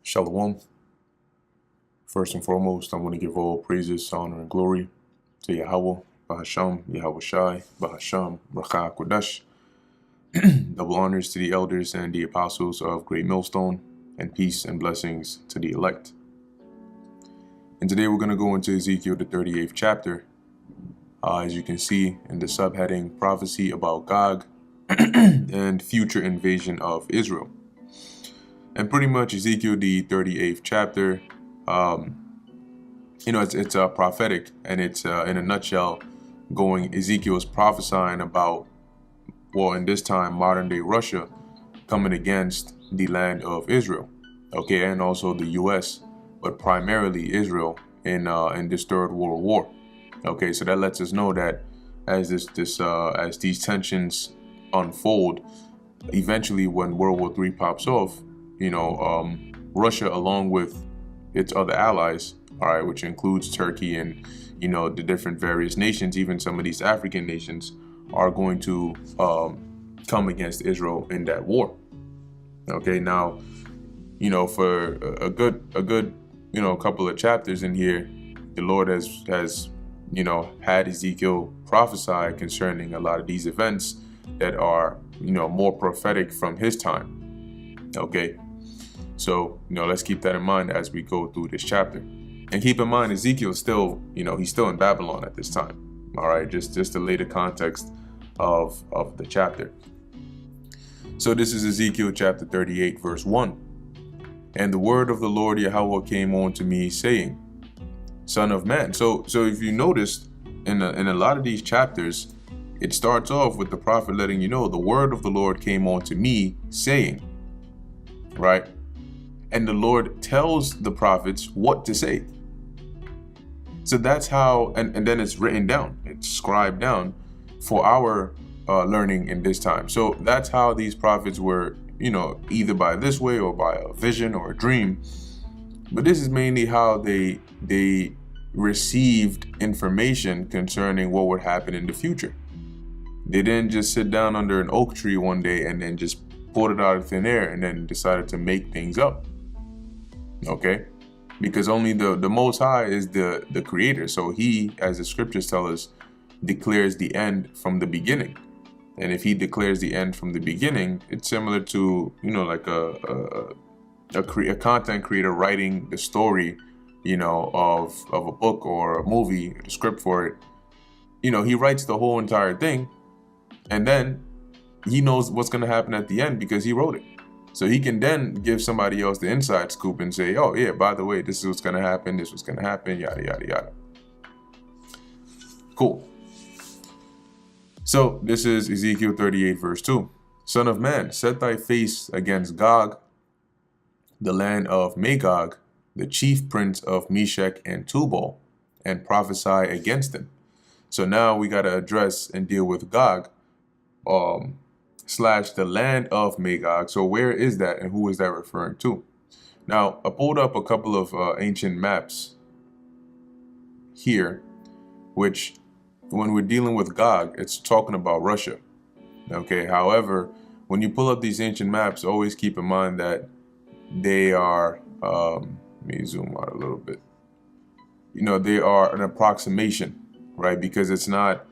Shalom. First and foremost, I want to give all praises, honor, and glory to Yahweh, Bahasham, Yahweh Shai, Bahasham, Rakha Kodesh. Double honors to the elders and the apostles of Great Millstone, and peace and blessings to the elect. And today we're going to go into Ezekiel, the 38th chapter. As you can see in the subheading, Prophecy about Gog and Future Invasion of Israel. And pretty much Ezekiel, the 38th chapter, it's prophetic, and it's in a nutshell Ezekiel is prophesying about, well, in this time, modern day Russia coming against the land of Israel, okay, and also the U.S., but primarily Israel in this Third World War, okay. So that lets us know that as as these tensions unfold, eventually when World War III pops off, Russia, along with its other allies, all right, which includes Turkey and, the different various nations, even some of these African nations, are going to come against Israel in that war. Okay, now, for a good couple of chapters in here, the Lord has had Ezekiel prophesy concerning a lot of these events that are, more prophetic from his time. Okay. So, let's keep that in mind as we go through this chapter. And keep in mind, Ezekiel is still, he's still in Babylon at this time. All right, just to lay the context of the chapter. So this is Ezekiel chapter 38, verse 1. And the word of the Lord Yahweh came on to me, saying, Son of man. So if you noticed, in a lot of these chapters, it starts off with the prophet letting you know the word of the Lord came on to me, saying, right? And the Lord tells the prophets what to say. So that's how, and then it's written down, it's scribed down for our learning in this time. So that's how these prophets were, either by this way or by a vision or a dream. But this is mainly how they received information concerning what would happen in the future. They didn't just sit down under an oak tree one day and then just pulled it out of thin air and then decided to make things up. Okay, because only the Most High is the creator. So he, as the scriptures tell us, declares the end from the beginning. And if he declares the end from the beginning, it's similar to, like a content creator writing the story, of a book or a movie, the script for it. He writes the whole entire thing, and then he knows what's going to happen at the end because he wrote it. So he can then give somebody else the inside scoop and say, oh yeah, by the way, this is what's going to happen. This is what's going to happen, yada, yada, yada. Cool. So this is Ezekiel 38, verse 2. Son of man, set thy face against Gog, the land of Magog, the chief prince of Meshech and Tubal, and prophesy against him. So now we got to address and deal with Gog, / the land of Magog. So where is that, and who is that referring to? Now, I pulled up a couple of ancient maps here, which when we're dealing with Gog, it's talking about Russia. Okay, however, when you pull up these ancient maps, always keep in mind that they are, let me zoom out a little bit. They are an approximation, right? Because it's not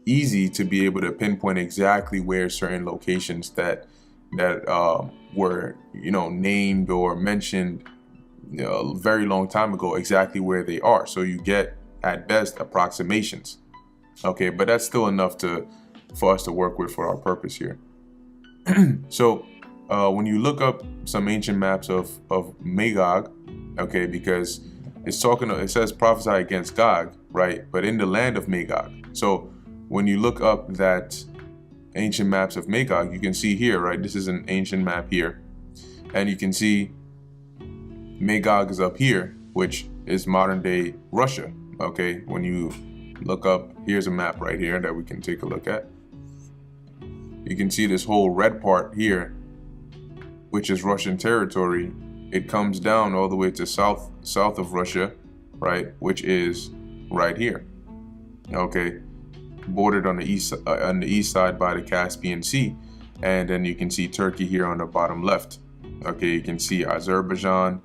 easy to be able to pinpoint exactly where certain locations that were named or mentioned a very long time ago, exactly where they are. So you get at best approximations. Okay, but that's still enough for us to work with for our purpose here. So when you look up some ancient maps of Magog, okay, because it says prophesy against Gog, right? But in the land of Magog. So when you look up that ancient maps of Magog, you can see here, right? This is an ancient map here. And you can see Magog is up here, which is modern day Russia. Okay, when you look up, here's a map right here that we can take a look at. You can see this whole red part here, which is Russian territory. It comes down all the way to south of Russia, right? Which is right here. Okay. Bordered on the east side by the Caspian Sea, and then you can see Turkey here on the bottom left. Okay, you can see Azerbaijan,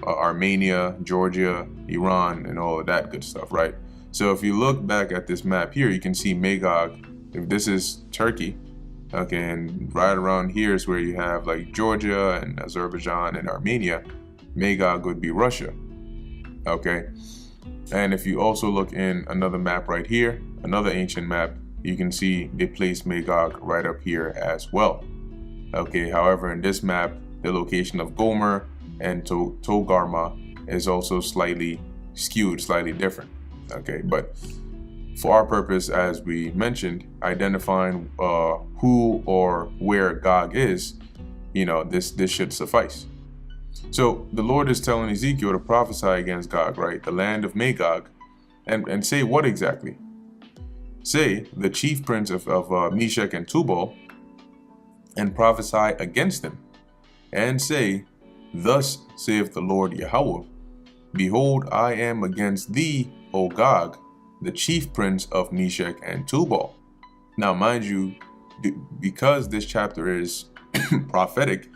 Armenia, Georgia, Iran, and all of that good stuff, right? So if you look back at this map here, you can see Magog. If this is Turkey, okay, and right around here is where you have like Georgia and Azerbaijan and Armenia, Magog would be Russia, okay? And if you also look in another map right here, another ancient map, you can see they place Magog right up here as well. Okay, however, in this map, the location of Gomer and Togarma is also slightly skewed, slightly different. Okay, but for our purpose, as we mentioned, identifying who or where Gog is, this should suffice. So the Lord is telling Ezekiel to prophesy against Gog, right? The land of Magog, and say what exactly? Say the chief prince of Meshech and Tubal, and prophesy against them, and say, Thus saith the Lord Yahweh, Behold, I am against thee, O Gog, the chief prince of Meshech and Tubal. Now, mind you, because this chapter is prophetic,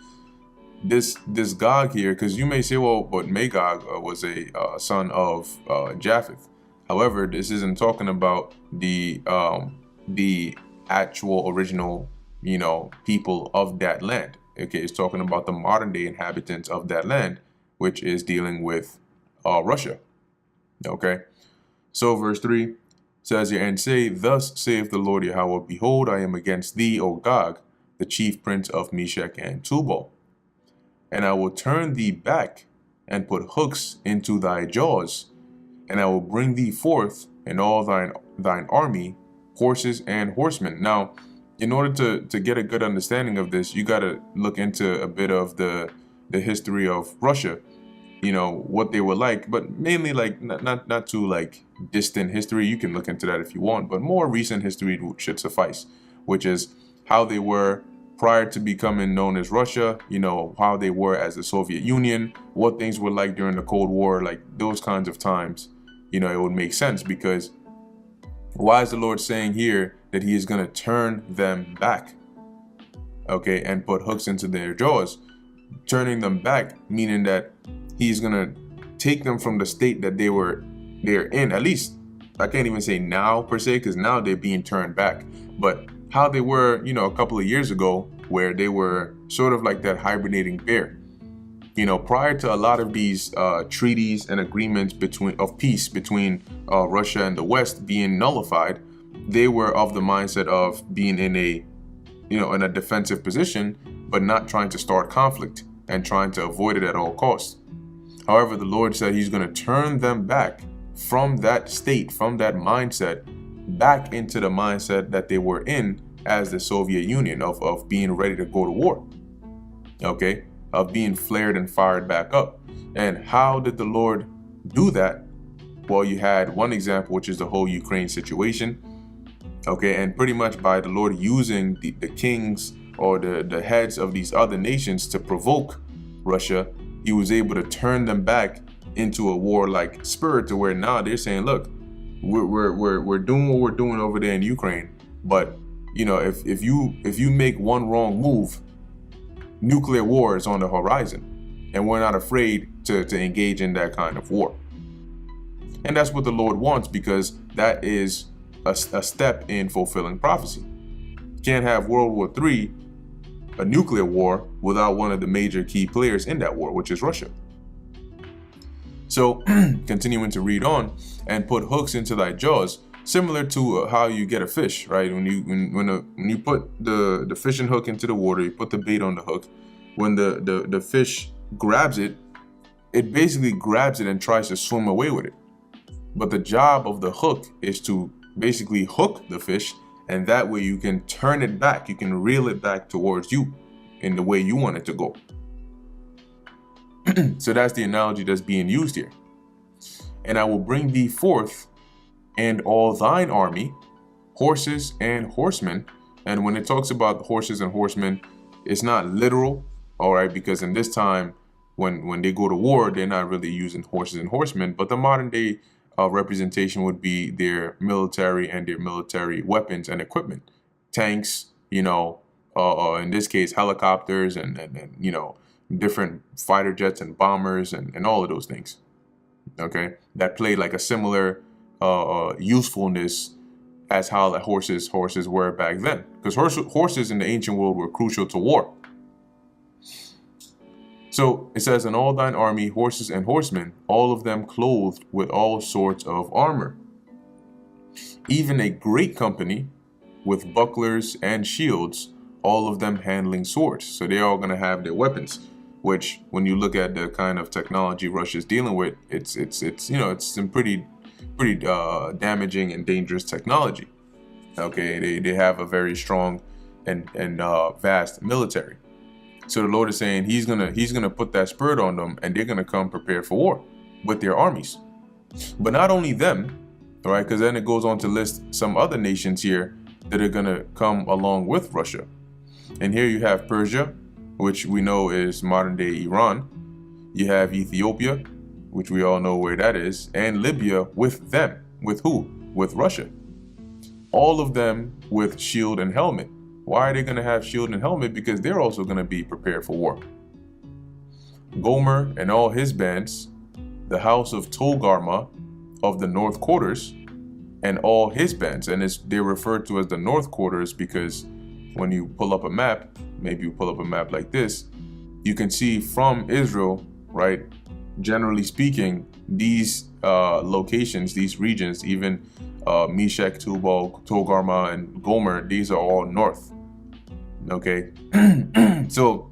this Gog here, because you may say, well, but Magog was a son of Japheth. However, this isn't talking about the actual original people of that land. Okay, it's talking about the modern day inhabitants of that land, which is dealing with Russia. Okay, so verse 3 says here, and say, Thus saith the Lord Yahweh, Behold, I am against thee, O Gog, the chief prince of Meshech and Tubal, and I will turn thee back and put hooks into thy jaws, and I will bring thee forth and all thine army, horses and horsemen. Now, in order to get a good understanding of this, you got to look into a bit of the history of Russia, what they were like, but mainly like not too like distant history. You can look into that if you want, but more recent history should suffice, which is how they were prior to becoming known as Russia, how they were as the Soviet Union, what things were like during the Cold War, like those kinds of times, it would make sense, because why is the Lord saying here that he is going to turn them back, okay, and put hooks into their jaws? Turning them back, meaning that he's going to take them from the state that they're in, at least, I can't even say now per se, because now they're being turned back, but how they were, a couple of years ago, where they were sort of like that hibernating bear. Prior to a lot of these treaties and agreements of peace between Russia and the West being nullified, they were of the mindset of being in a defensive position, but not trying to start conflict and trying to avoid it at all costs. However, the Lord said he's going to turn them back from that state, from that mindset, back into the mindset that they were in as the Soviet Union, of being ready to go to war, okay, of being flared and fired back up. And how did the Lord do that? Well, you had one example, which is the whole Ukraine situation, okay, and pretty much by the Lord using the kings or the heads of these other nations to provoke Russia, he was able to turn them back into a warlike spirit, to where now they're saying, look, we're doing what we're doing over there in Ukraine, but if you make one wrong move, nuclear war is on the horizon, and we're not afraid to engage in that kind of war. And that's what the Lord wants, because that is a step in fulfilling prophecy. You can't have World War III, a nuclear war, without one of the major key players in that war, which is Russia. So continuing to read on, and put hooks into thy jaws, similar to how you get a fish, right? When you put the fishing hook into the water, you put the bait on the hook. When the fish grabs it, it basically grabs it and tries to swim away with it. But the job of the hook is to basically hook the fish, and that way you can turn it back. You can reel it back towards you in the way you want it to go. So that's the analogy that's being used here. And I will bring thee forth and all thine army, horses and horsemen. And when it talks about horses and horsemen, it's not literal, all right, because in this time, when they go to war, they're not really using horses and horsemen, but the modern day representation would be their military and their military weapons and equipment, tanks, in this case, helicopters and you know, different fighter jets and bombers and all of those things. Okay, that played like a similar usefulness as how the horses were back then, because horses in the ancient world were crucial to war. So it says, "In all thine army, horses and horsemen, all of them clothed with all sorts of armor, even a great company with bucklers and shields, all of them handling swords." So they're all going to have their weapons, which when you look at the kind of technology Russia's dealing with, it's you know, it's some pretty damaging and dangerous technology. Okay, they have a very strong and vast military. So the Lord is saying he's gonna put that spirit on them, and they're gonna come prepared for war with their armies. But not only them, all right, because then it goes on to list some other nations here that are gonna come along with Russia. And here you have Persia, which we know is modern day Iran. You have Ethiopia, which we all know where that is, and Libya with them. With who? With Russia. All of them with shield and helmet. Why are they going to have shield and helmet? Because they're also going to be prepared for war. Gomer and all his bands, the house of Togarma of the north quarters, and all his bands. And they're referred to as the north quarters because when you pull up a map, maybe you pull up a map like this, you can see from Israel, right? Generally speaking, these locations, these regions, even Meshech, Tubal, Togarma, and Gomer, these are all north. Okay, so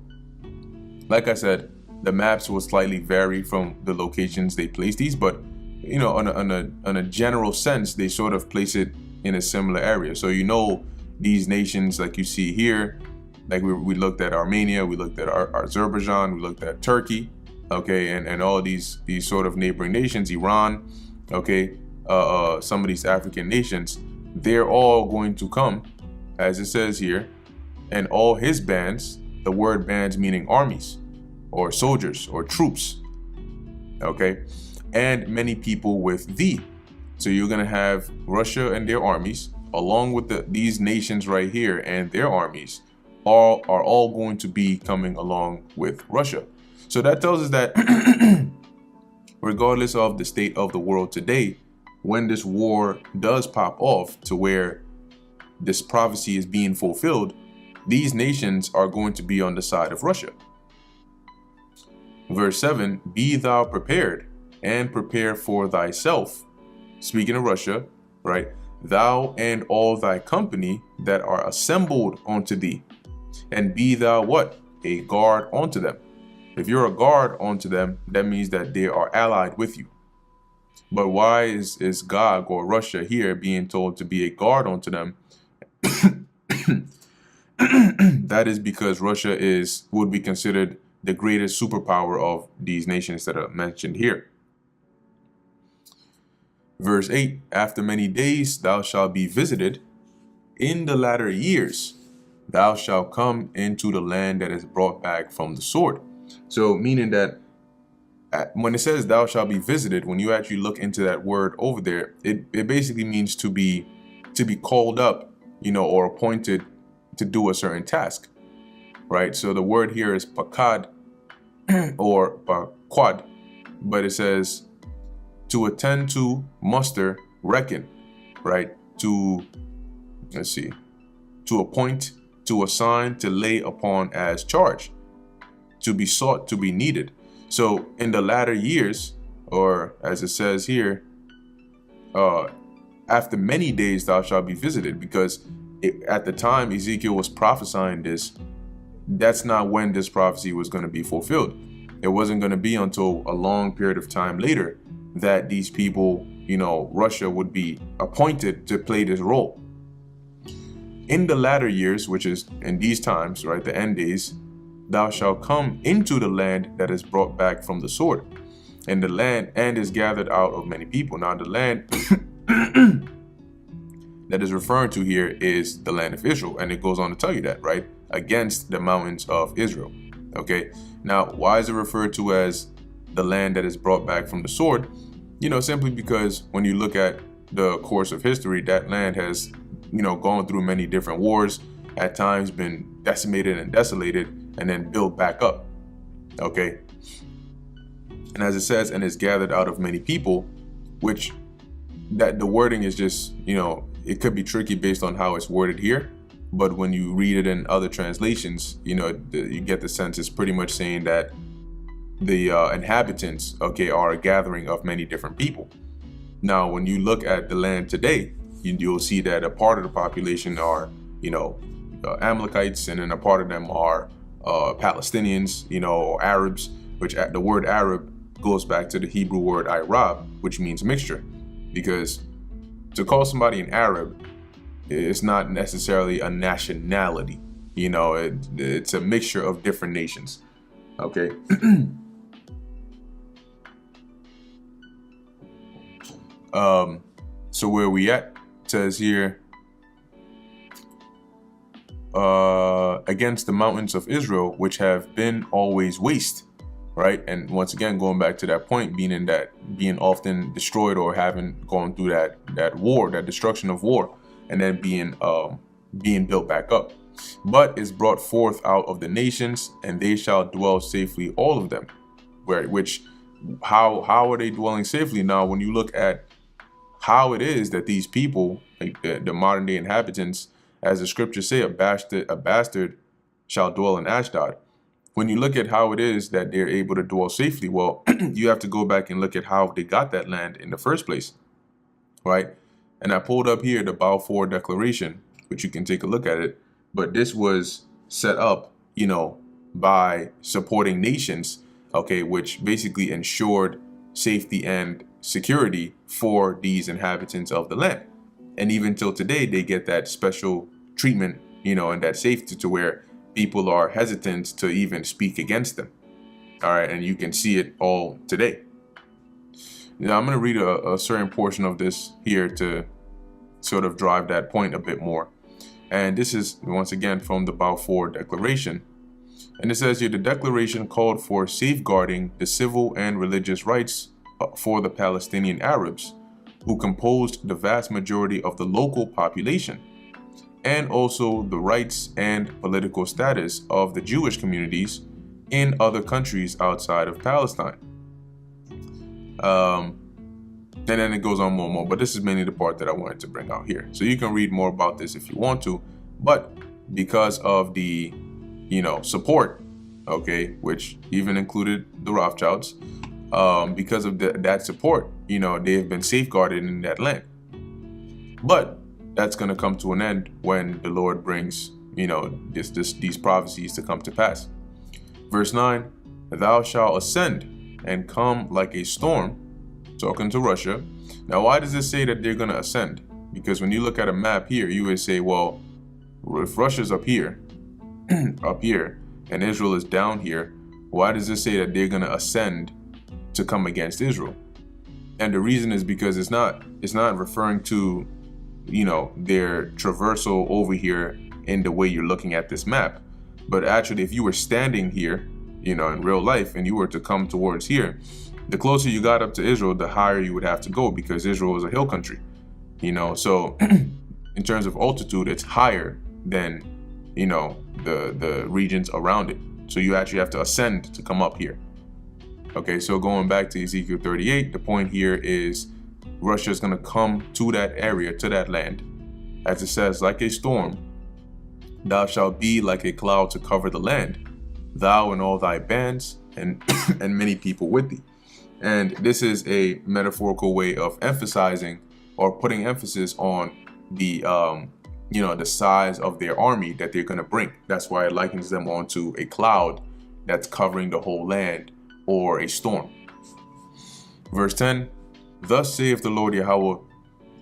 like I said, the maps will slightly vary from the locations they place these, but you know, on a general sense, they sort of place it in a similar area. So you know, these nations, like you see here, like we looked at Armenia, we looked at Azerbaijan, we looked at Turkey, okay, and all these sort of neighboring nations, Iran, okay, some of these African nations, they're all going to come, as it says here, and all his bands, the word bands meaning armies or soldiers or troops, okay, and many people with thee. So you're going to have Russia and their armies along with these nations right here and their armies are all going to be coming along with Russia. So that tells us that regardless of the state of the world today, when this war does pop off to where this prophecy is being fulfilled, these nations are going to be on the side of Russia. Verse 7, "Be thou prepared, and prepare for thyself." Speaking of Russia, right? "Thou and all thy company that are assembled unto thee, and be thou" what? "A guard unto them." If you're a guard unto them, that means that they are allied with you. But why is Gog or Russia here being told to be a guard unto them? That is because Russia would be considered the greatest superpower of these nations that are mentioned here. Verse 8, "After many days thou shalt be visited, in the latter years thou shalt come into the land that is brought back from the sword." So meaning that when it says thou shalt be visited, when you actually look into that word over there, it basically means to be called up, you know, or appointed to do a certain task, right? So the word here is pakad or paquad, but it says to attend to, muster, reckon, right? To, let's see, to appoint, to assign, to lay upon as charge, to be sought, to be needed. So in the latter years, or as it says here, after many days thou shalt be visited, because at the time Ezekiel was prophesying this, that's not when this prophecy was going to be fulfilled. It wasn't going to be until a long period of time later that these people, you know, Russia would be appointed to play this role. In the latter years, which is in these times, right, the end days, thou shalt come into the land that is brought back from the sword, and the land and is gathered out of many people. Now the land that is referring to here is the land of Israel, and it goes on to tell you that, right, against the mountains of Israel. Okay, now why is it referred to as the land that is brought back from the sword? You know, simply because when you look at the course of history, that land has, you know, gone through many different wars, at times been decimated and desolated, and then built back up. Okay. And as it says, and is gathered out of many people, which that the wording is just, it could be tricky based on how it's worded here. But when you read it in other translations, you get the sense it's pretty much saying that the inhabitants, okay, are a gathering of many different people. Now, when you look at the land today, you'll see that a part of the population are, Amalekites, and then a part of them are Palestinians, or Arabs, which the word Arab goes back to the Hebrew word Arab, which means mixture. Because to call somebody an Arab, it's not necessarily a nationality. It's a mixture of different nations. Okay. So where we at? It says here, against the mountains of Israel, which have been always waste, right? And once again, going back to that point, being often destroyed or having gone through that war, that destruction of war, and then being built back up. But is brought forth out of the nations, and they shall dwell safely, all of them. How are they dwelling safely? Now, when you look at how it is that these people, like the modern day inhabitants, as the scriptures say, a bastard shall dwell in Ashdod. When you look at how it is that they're able to dwell safely, well, you have to go back and look at how they got that land in the first place, right? And I pulled up here the Balfour Declaration, which you can take a look at it. But this was set up, by supporting nations, okay, which basically ensured safety and security for these inhabitants of the land. And even till today, they get that special treatment, and that safety to where people are hesitant to even speak against them. All right. And you can see it all today. Now, I'm going to read a certain portion of this here to sort of drive that point a bit more. And this is, once again, from the Balfour Declaration. And it says here, the declaration called for safeguarding the civil and religious rights for the Palestinian Arabs, who composed the vast majority of the local population, and also the rights and political status of the Jewish communities in other countries outside of Palestine. And then it goes on more and more, but this is mainly the part that I wanted to bring out here. So you can read more about this if you want to, but because of the, support, okay, which even included the Rothschilds, because of that support, they have been safeguarded in that land. But that's going to come to an end when the Lord brings, these prophecies to come to pass. Verse 9, thou shalt ascend and come like a storm, talking to Russia. Now, why does it say that they're going to ascend? Because when you look at a map here, you would say, well, if Russia's up here, and Israel is down here, why does it say that they're going to ascend to come against Israel? And the reason is because it's not referring to, their traversal over here in the way you're looking at this map. But actually, if you were standing here, in real life, and you were to come towards here, the closer you got up to Israel, the higher you would have to go, because Israel is a hill country, so in terms of altitude, it's higher than, the regions around it. So you actually have to ascend to come up here. Okay, so going back to Ezekiel 38, the point here is Russia is going to come to that area, to that land. As it says, like a storm, thou shalt be like a cloud to cover the land, thou and all thy bands, and and many people with thee. And this is a metaphorical way of emphasizing or putting emphasis on the, the size of their army that they're going to bring. That's why it likens them onto a cloud that's covering the whole land, or a storm. Verse 10, thus saith the Lord Yahweh,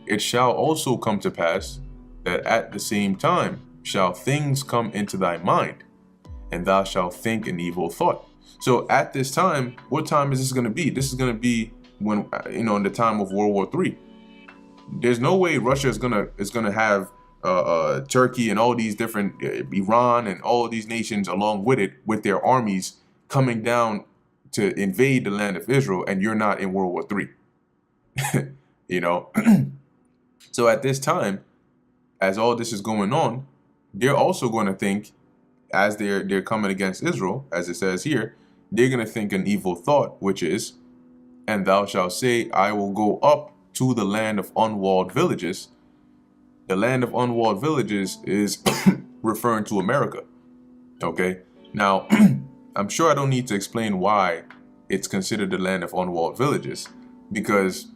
it shall also come to pass that at the same time shall things come into thy mind, and thou shalt think an evil thought. So at this time, what time is this going to be? This is going to be when, in the time of World War III. There's no way Russia is going to have Turkey and all these different, Iran and all of these nations along with it, with their armies coming down to invade the land of Israel, and you're not in World War III. So at this time, as all this is going on, they're also going to think as they're coming against Israel, as it says here, they're going to think an evil thought, which is, and thou shalt say, I will go up to the land of unwalled villages. The land of unwalled villages is referring to America. Okay. Now, I'm sure I don't need to explain why it's considered the land of unwalled villages, because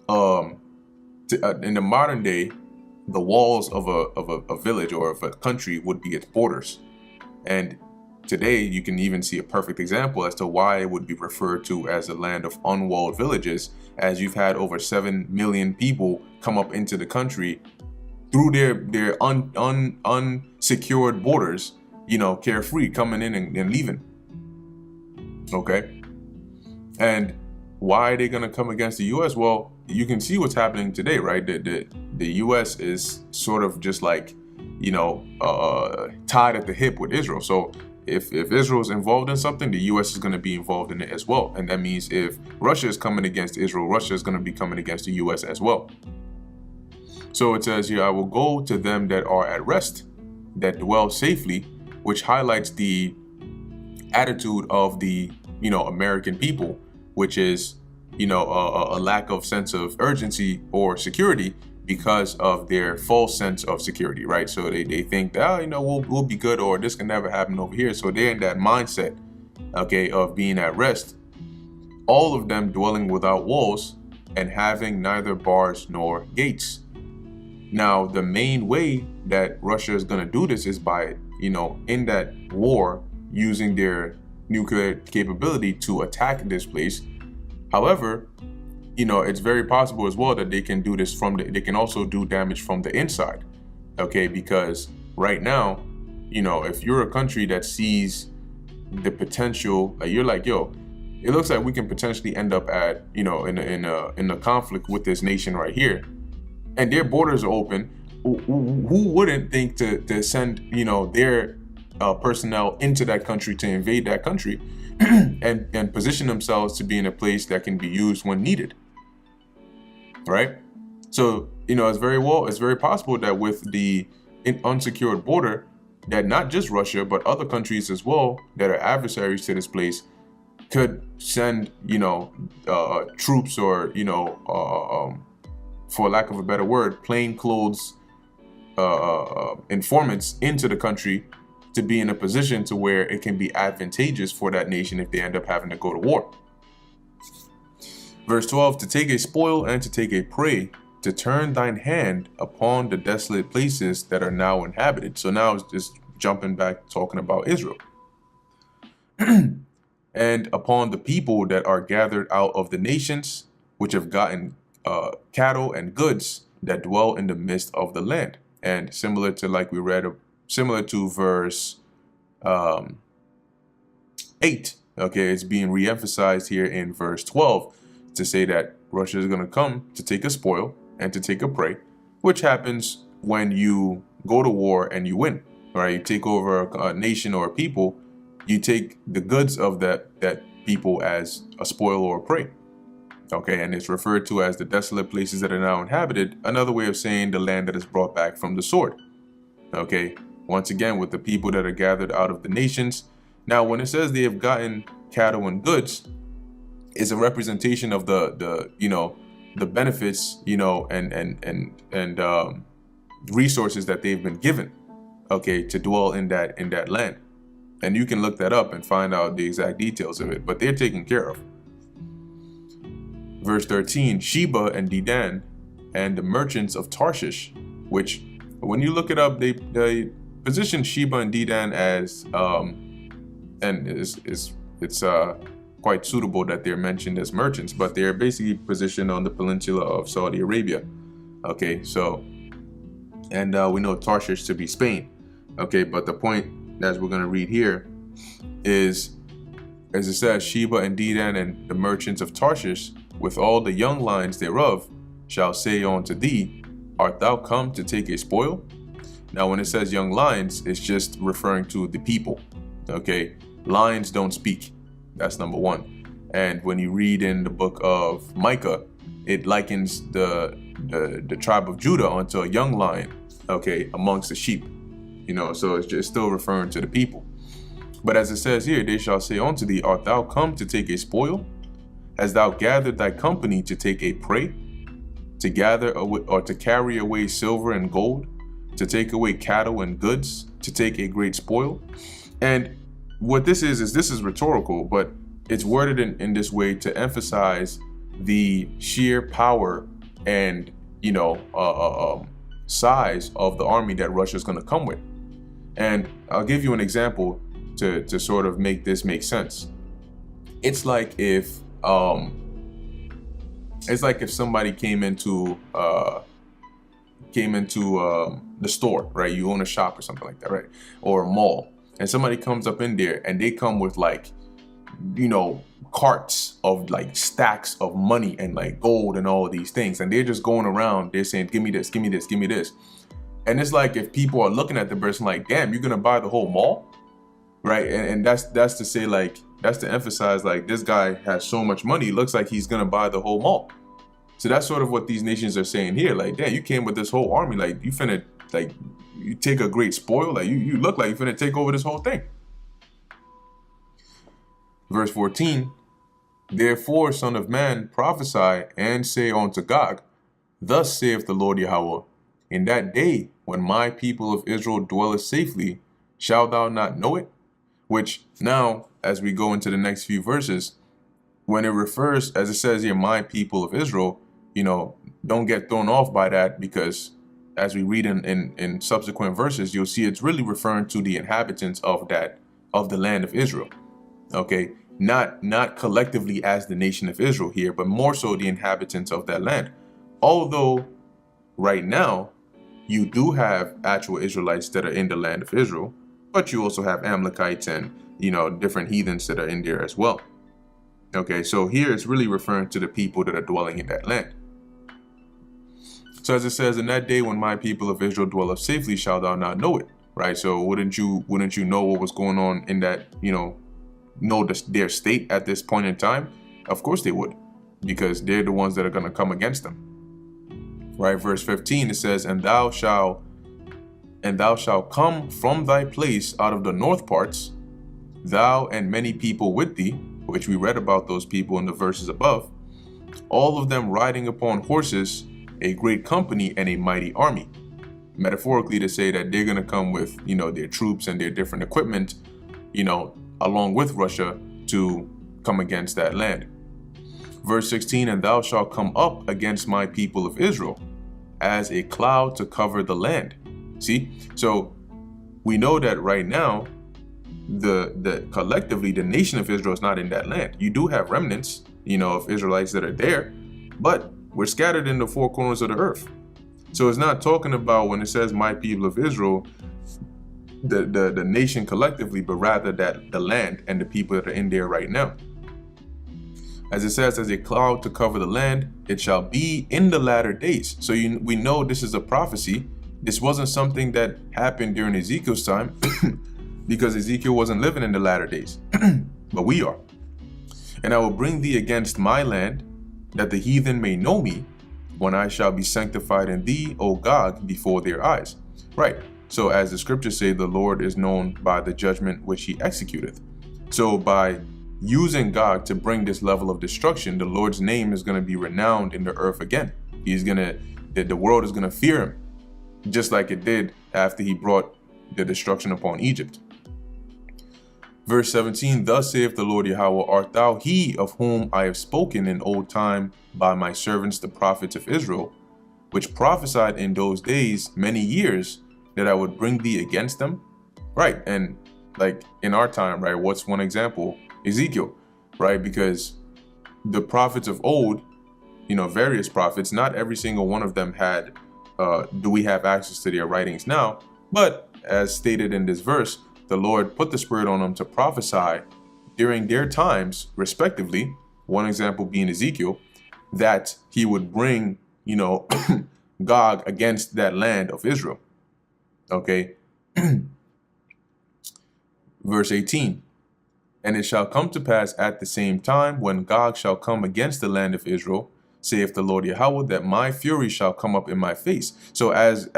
in the modern day, the walls of a village or of a country would be its borders. And today, you can even see a perfect example as to why it would be referred to as a land of unwalled villages, as you've had over 7 million people come up into the country through their unsecured borders, carefree, coming in and leaving. Okay. And why are they going to come against the U.S.? Well, you can see what's happening today, right? The U.S. is sort of just like, tied at the hip with Israel. So if Israel is involved in something, the U.S. is going to be involved in it as well. And that means if Russia is coming against Israel, Russia is going to be coming against the U.S. as well. So it says here, I will go to them that are at rest, that dwell safely, which highlights the attitude of the, American people, which is, a lack of sense of urgency or security because of their false sense of security, right? So they think that, we'll be good, or this can never happen over here. So they're in that mindset, okay, of being at rest. All of them dwelling without walls and having neither bars nor gates. Now, the main way that Russia is going to do this is by, in that war, using their nuclear capability to attack this place. However, it's very possible as well that they can do this they can also do damage from the inside. Okay, because right now, if you're a country that sees the potential, like you're like, yo, it looks like we can potentially end up at, in a conflict with this nation right here, and their borders are open. Who wouldn't think to send, their personnel into that country to invade that country and position themselves to be in a place that can be used when needed, right? So, it's very possible that with the unsecured border, that not just Russia, but other countries as well that are adversaries to this place could send, troops or, for lack of a better word, plainclothes informants into the country to be in a position to where it can be advantageous for that nation if they end up having to go to war. Verse 12, to take a spoil and to take a prey, to turn thine hand upon the desolate places that are now inhabited. So now it's just jumping back, talking about Israel. And upon the people that are gathered out of the nations, which have gotten cattle and goods that dwell in the midst of the land. And similar to, like we read, similar to verse 8, okay, it's being re-emphasized here in verse 12 to say that Russia is going to come to take a spoil and to take a prey, which happens when you go to war and you win, right? You take over a nation or a people, you take the goods of that people as a spoil or a prey. Okay, and it's referred to as the desolate places that are now inhabited, another way of saying the land that is brought back from the sword. Okay, once again, with the people that are gathered out of the nations. Now, when it says they have gotten cattle and goods, is a representation of the benefits, and resources that they've been given, okay, to dwell in that land. And you can look that up and find out the exact details of it, but they're taken care of. Verse 13, Sheba and Dedan and the merchants of Tarshish, which when you look it up, they position Sheba and Dedan as, and it's quite suitable that they're mentioned as merchants, but they're basically positioned on the peninsula of Saudi Arabia. Okay, so, and we know Tarshish to be Spain. Okay, but the point, as we're going to read here, is, as it says, Sheba and Dedan and the merchants of Tarshish, with all the young lions thereof, shall say unto thee, art thou come to take a spoil? Now, when it says young lions, it's just referring to the people. Okay, lions don't speak. That's number one. And when you read in the book of Micah, it likens the tribe of Judah onto a young lion, okay, amongst the sheep. So it's just still referring to the people. But as it says here, they shall say unto thee, art thou come to take a spoil? Hast thou gathered thy company to take a prey? To gather away, or to carry away silver and gold? To take away cattle and goods? To take a great spoil? And what this is rhetorical, but it's worded in this way to emphasize the sheer power and size of the army that Russia is going to come with. And I'll give you an example to sort of make this make sense. It's like if somebody came into the store, right? You own a shop or something like that, right? Or a mall, and somebody comes up in there and they come with carts of stacks of money and gold and all of these things, and they're just going around, they're saying, give me this, give me this, give me this. And it's like, if people are looking at the person like, damn, you're gonna buy the whole mall, right? And that's to say, that's to emphasize, this guy has so much money, it looks like he's gonna buy the whole mall. So that's sort of what these nations are saying here, damn, you came with this whole army, you finna, you take a great spoil, you look like you finna take over this whole thing. Verse 14, therefore, son of man, prophesy and say unto Gog, thus saith the Lord Yahweh, in that day when my people of Israel dwelleth safely, shalt thou not know it? Which now, as we go into the next few verses, when it refers, as it says here, my people of Israel, don't get thrown off by that, because as we read in subsequent verses, you'll see it's really referring to the inhabitants of the land of Israel. Okay, not collectively as the nation of Israel here, but more so the inhabitants of that land. Although right now you do have actual Israelites that are in the land of Israel, but you also have Amalekites and different heathens that are in there as well. Okay, so here it's really referring to the people that are dwelling in that land. So as it says, in that day when my people of Israel dwelleth safely, shalt thou not know it, right? So wouldn't you know what was going on in that, their state at this point in time? Of course they would, because they're the ones that are going to come against them, right? Verse 15, it says, and thou shalt come from thy place out of the north parts, thou and many people with thee, which we read about those people in the verses above, all of them riding upon horses, a great company and a mighty army. Metaphorically, to say that they're going to come with, their troops and their different equipment, along with Russia, to come against that land. Verse 16, and thou shalt come up against my people of Israel as a cloud to cover the land. See, so we know that right now, the collectively, the nation of Israel is not in that land. You do have remnants, of Israelites that are there, but we're scattered in the four corners of the earth. So it's not talking about, when it says my people of Israel, the nation collectively, but rather that the land and the people that are in there right now. As it says, as a cloud to cover the land, it shall be in the latter days. So we know this is a prophecy. This wasn't something that happened during Ezekiel's time, because Ezekiel wasn't living in the latter days, but we are. And I will bring thee against my land, that the heathen may know me, when I shall be sanctified in thee, O Gog, before their eyes. Right. So as the scriptures say, the Lord is known by the judgment which he executeth. So by using Gog to bring this level of destruction, the Lord's name is going to be renowned in the earth again. The world is going to fear him, just like it did after he brought the destruction upon Egypt. Verse 17, thus saith the Lord Yahweh, art thou he of whom I have spoken in old time by my servants the prophets of Israel, which prophesied in those days many years that I would bring thee against them? Right, and in our time, right, what's one example? Ezekiel, right? Because the prophets of old, various prophets, not every single one of them had, do we have access to their writings now? But as stated in this verse, the Lord put the Spirit on them to prophesy during their times, respectively. One example being Ezekiel, that he would bring, Gog against that land of Israel. Okay. Verse 18, and it shall come to pass at the same time when Gog shall come against the land of Israel, saith the Lord Yahweh, that my fury shall come up in my face. So as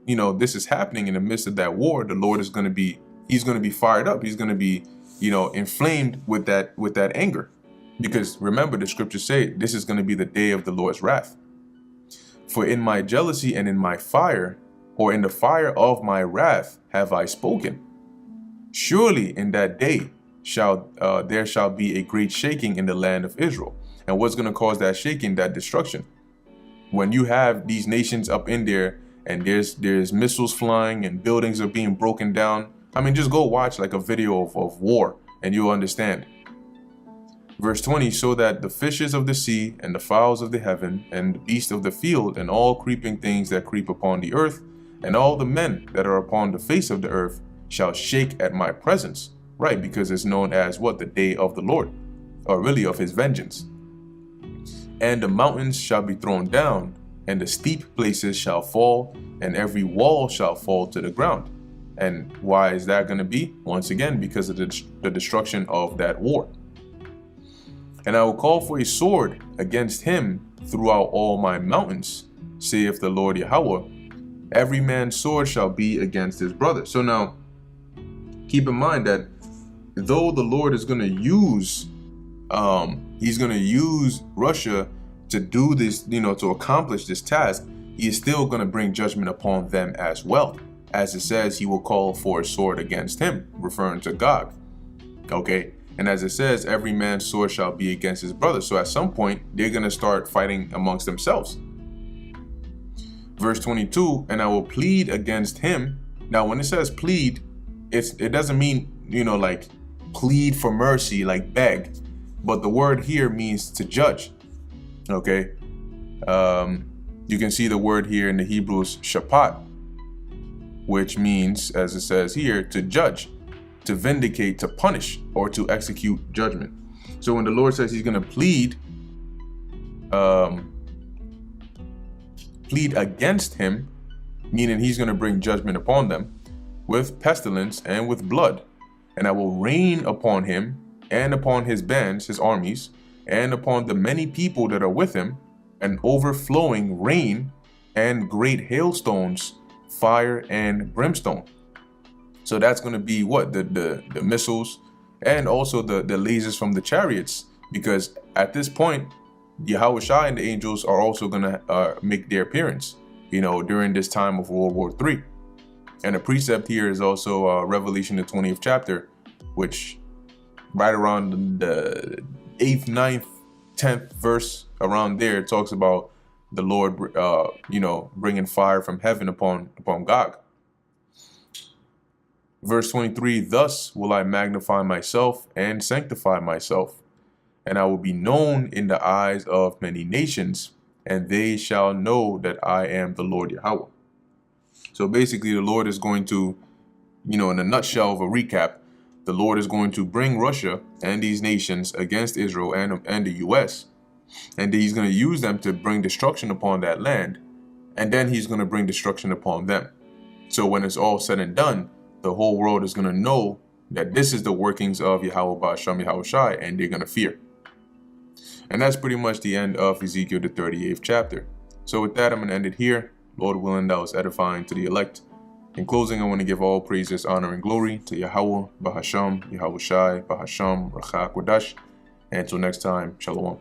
you know, this is happening in the midst of that war, the Lord is going to be, he's going to be fired up. He's going to be, you know, inflamed with that anger. Because remember, the scriptures say this is going to be the day of the Lord's wrath. For in my jealousy and in my fire, or in the fire of my wrath, have I spoken. Surely in that day there shall be a great shaking in the land of Israel. And what's going to cause that shaking? That destruction. When you have these nations up in there, and there's missiles flying and buildings are being broken down. I mean, just go watch like a video of war and you'll understand. Verse 20, so that the fishes of the sea and the fowls of the heaven and the beasts of the field and all creeping things that creep upon the earth and all the men that are upon the face of the earth shall shake at my presence. Right, because it's known as what? The day of the Lord, or really of his vengeance. And the mountains shall be thrown down, and the steep places shall fall, and every wall shall fall to the ground. And why is that going to be? Once again, because of the destruction of that war. And I will call for a sword against him throughout all my mountains, saith the Lord Yahweh. Every man's sword shall be against his brother. So now, keep in mind that though the Lord is going to use, he's going to use Russia to do this, you know, to accomplish this task, he is still going to bring judgment upon them as well. As it says, he will call for a sword against him, referring to Gog. Okay. And as it says, every man's sword shall be against his brother. So at some point, they're going to start fighting amongst themselves. Verse 22, and I will plead against him. Now, when it says plead, it doesn't mean, you know, like plead for mercy, like beg. But the word here means to judge. Okay. You can see the word here in the Hebrews, shapat, which means, as it says here, to judge, to vindicate, to punish, or to execute judgment. So when the Lord says he's going to plead against him, meaning he's going to bring judgment upon them with pestilence and with blood, and I will rain upon him and upon his bands, his armies, and upon the many people that are with him, an overflowing rain and great hailstones, fire and brimstone. So that's going to be what? The missiles and also the lasers from the chariots, because at this point, Yahweh Shai and the angels are also going to make their appearance, you know, during this time of World War III. And a precept here is also Revelation, the 20th chapter, which right around the 8th, 9th, 10th verse, around there, it talks about the Lord, you know, bringing fire from heaven upon Gog. Verse 23, thus will I magnify myself and sanctify myself, and I will be known in the eyes of many nations, and they shall know that I am the Lord Yahweh. So basically, the Lord is going to, you know, in a nutshell of a recap, the Lord is going to bring Russia and these nations against Israel and the U.S., and he's going to use them to bring destruction upon that land, and then he's going to bring destruction upon them. So when it's all said and done, the whole world is going to know that this is the workings of Yahweh Ba'asham Yahweh Shai, and they're going to fear. And that's pretty much the end of Ezekiel, the 38th chapter. So with that, I'm going to end it here. Lord willing, that was edifying to the elect. In closing, I want to give all praises, honor, and glory to Yahweh Ba'asham Yahweh Shai Ba'asham Rachak Wadash. And until next time, Shalom.